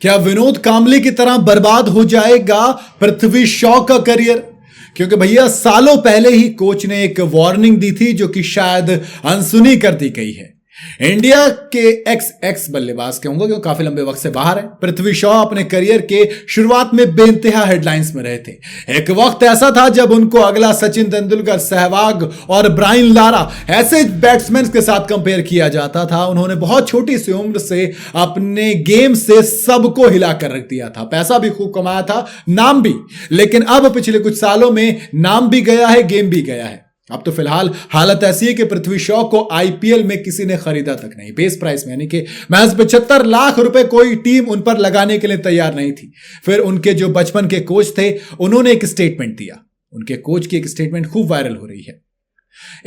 क्या विनोद कांबली की तरह बर्बाद हो जाएगा पृथ्वी शॉ का करियर? क्योंकि भैया सालों पहले ही कोच ने एक वार्निंग दी थी जो कि शायद अनसुनी कर दी गई है। इंडिया के एक्स बल्लेबाज कहूंगा क्योंकि काफी लंबे वक्त से बाहर है, पृथ्वी शॉ अपने करियर के शुरुआत में बेइंतहा हेडलाइंस में रहे थे। एक वक्त ऐसा था जब उनको अगला सचिन तेंदुलकर, सहवाग और ब्रायन लारा ऐसे बैट्समैन के साथ कंपेयर किया जाता था। उन्होंने बहुत छोटी सी उम्र से अपने गेम से सबको हिलाकर रख दिया था, पैसा भी खूब कमाया था, नाम भी। लेकिन अब पिछले कुछ सालों में नाम भी गया है, गेम भी गया है। अब तो फिलहाल हालत ऐसी है कि पृथ्वी शॉ को आईपीएल में किसी ने खरीदा तक नहीं। बेस प्राइस में यानी कि महज 75 लाख रुपए कोई टीम उन पर लगाने के लिए तैयार नहीं थी। फिर उनके जो बचपन के कोच थे उन्होंने एक स्टेटमेंट दिया। उनके कोच की एक स्टेटमेंट खूब वायरल हो रही है।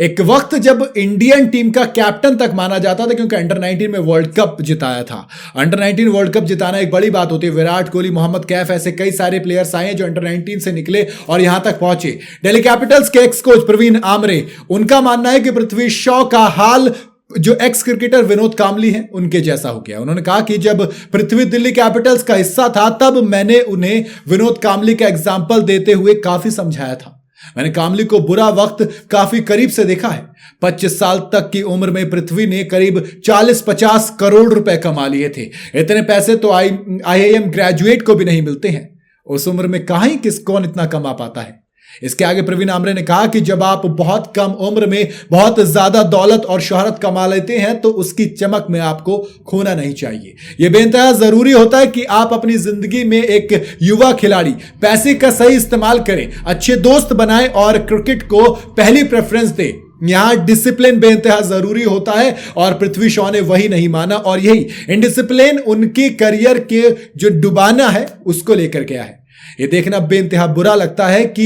एक वक्त जब इंडियन टीम का कैप्टन तक माना जाता था क्योंकि अंडर 19 में वर्ल्ड कप जिताया था। अंडर 19 वर्ल्ड कप जिताना एक बड़ी बात होती है। विराट कोहली, मोहम्मद कैफ, ऐसे कई सारे प्लेयर्स आए हैं जो अंडर 19 से निकले और यहां तक पहुंचे। दिल्ली कैपिटल्स के एक्स कोच प्रवीण आमरे, उनका मानना है कि पृथ्वी शॉ का हाल जो एक्स क्रिकेटर विनोद कांबली हैं उनके जैसा हो गया। उन्होंने कहा कि जब पृथ्वी दिल्ली कैपिटल्स का हिस्सा था तब मैंने उन्हें विनोद कांबली का एग्जाम्पल देते हुए काफी समझाया था। मैंने कांबली को बुरा वक्त काफी करीब से देखा है। 25 साल तक की उम्र में पृथ्वी ने करीब 40-50 करोड़ रुपए कमा लिए थे। इतने पैसे तो IIM ग्रेजुएट को भी नहीं मिलते हैं। उस उम्र में कहां कौन इतना कमा पाता है। इसके आगे प्रवीण आमरे ने कहा कि जब आप बहुत कम उम्र में बहुत ज्यादा दौलत और शोहरत कमा लेते हैं तो उसकी चमक में आपको खोना नहीं चाहिए। यह बेइंतहा जरूरी होता है कि आप अपनी जिंदगी में एक युवा खिलाड़ी पैसे का सही इस्तेमाल करें, अच्छे दोस्त बनाएं और क्रिकेट को पहली प्रेफरेंस दें। यहां डिसिप्लिन बेइंतहा जरूरी होता है और पृथ्वी शॉ ने वही नहीं माना और यही इनडिसिप्लिन उनके करियर के जो डुबाना है उसको लेकर गया है। ये देखना बेइंतहा बुरा लगता है कि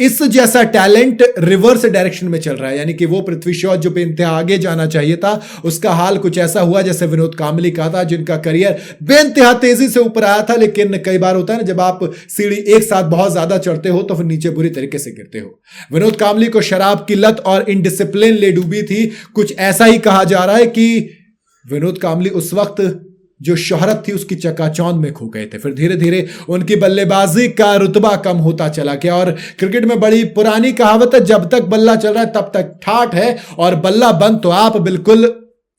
इस जैसा टैलेंट रिवर्स डायरेक्शन में चल रहा है। यानी कि वो पृथ्वी शॉ जो बेइंतहा आगे जाना चाहिए था उसका हाल कुछ ऐसा हुआ जैसे विनोद कांबली का था, जिनका करियर बेइंतहा तेजी से ऊपर आया था। लेकिन कई बार होता है ना, जब आप सीढ़ी एक साथ बहुत ज्यादा चढ़ते हो तो फिर नीचे बुरी तरीके से गिरते हो। विनोद कांबली को शराब की लत और इनडिसिप्लिन ले डूबी थी। कुछ ऐसा ही कहा जा रहा है कि विनोद कांबली उस वक्त जो शोहरत थी उसकी चकाचौंध में खो गए थे। फिर धीरे धीरे उनकी बल्लेबाजी का रुतबा कम होता चला गया। और क्रिकेट में बड़ी पुरानी कहावत है, जब तक बल्ला चल रहा है तब तक ठाठ है और बल्ला बंद तो आप बिल्कुल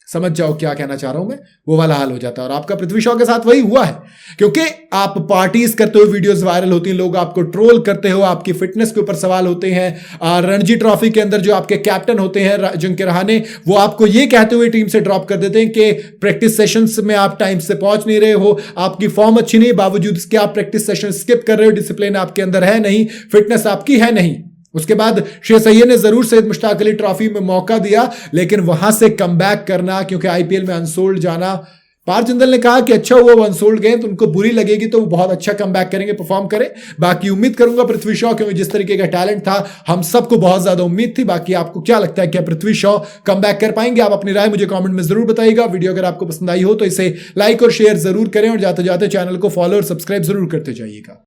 समझ जाओ क्या कहना चाह रहा हूं मैं, वो वाला हाल हो जाता है। और आपका पृथ्वी शॉ के साथ वही हुआ है क्योंकि आप पार्टीज करते हो, वीडियोस वायरल होती हैं, लोग आपको ट्रोल करते हो, आपकी फिटनेस के ऊपर सवाल होते हैं। रणजी ट्रॉफी के अंदर जो आपके कैप्टन होते हैं अजिंक्य रहाणे, वो आपको ये कहते हुए टीम से ड्रॉप कर देते हैं कि प्रैक्टिस सेशंस में आप टाइम से पहुंच नहीं रहे हो, आपकी फॉर्म अच्छी नहीं, बावजूद इसके आप प्रैक्टिस सेशन स्किप कर रहे हो, डिसिप्लिन आपके अंदर है नहीं, फिटनेस आपकी है नहीं। उसके बाद श्रेयस अय्यर ने जरूर सैयद मुश्ताक अली ट्रॉफी में मौका दिया, लेकिन वहां से कमबैक करना, क्योंकि आईपीएल में अनसोल्ड जाना, पार जिंदल ने कहा कि अच्छा हुआ वो अनसोल्ड गए तो उनको बुरी लगेगी तो वो बहुत अच्छा कमबैक करेंगे, परफॉर्म करें। बाकी उम्मीद करूंगा पृथ्वी शॉ, क्योंकि जिस तरीके का टैलेंट था हम सबको बहुत ज्यादा उम्मीद थी। बाकी आपको क्या लगता है, क्या पृथ्वी शॉ कमबैक कर पाएंगे? आप अपनी राय मुझे कमेंट में जरूर बताइएगा। वीडियो अगर आपको पसंद आई हो तो इसे लाइक और शेयर जरूर करें और जाते जाते चैनल को फॉलो और सब्सक्राइब जरूर करते जाइएगा।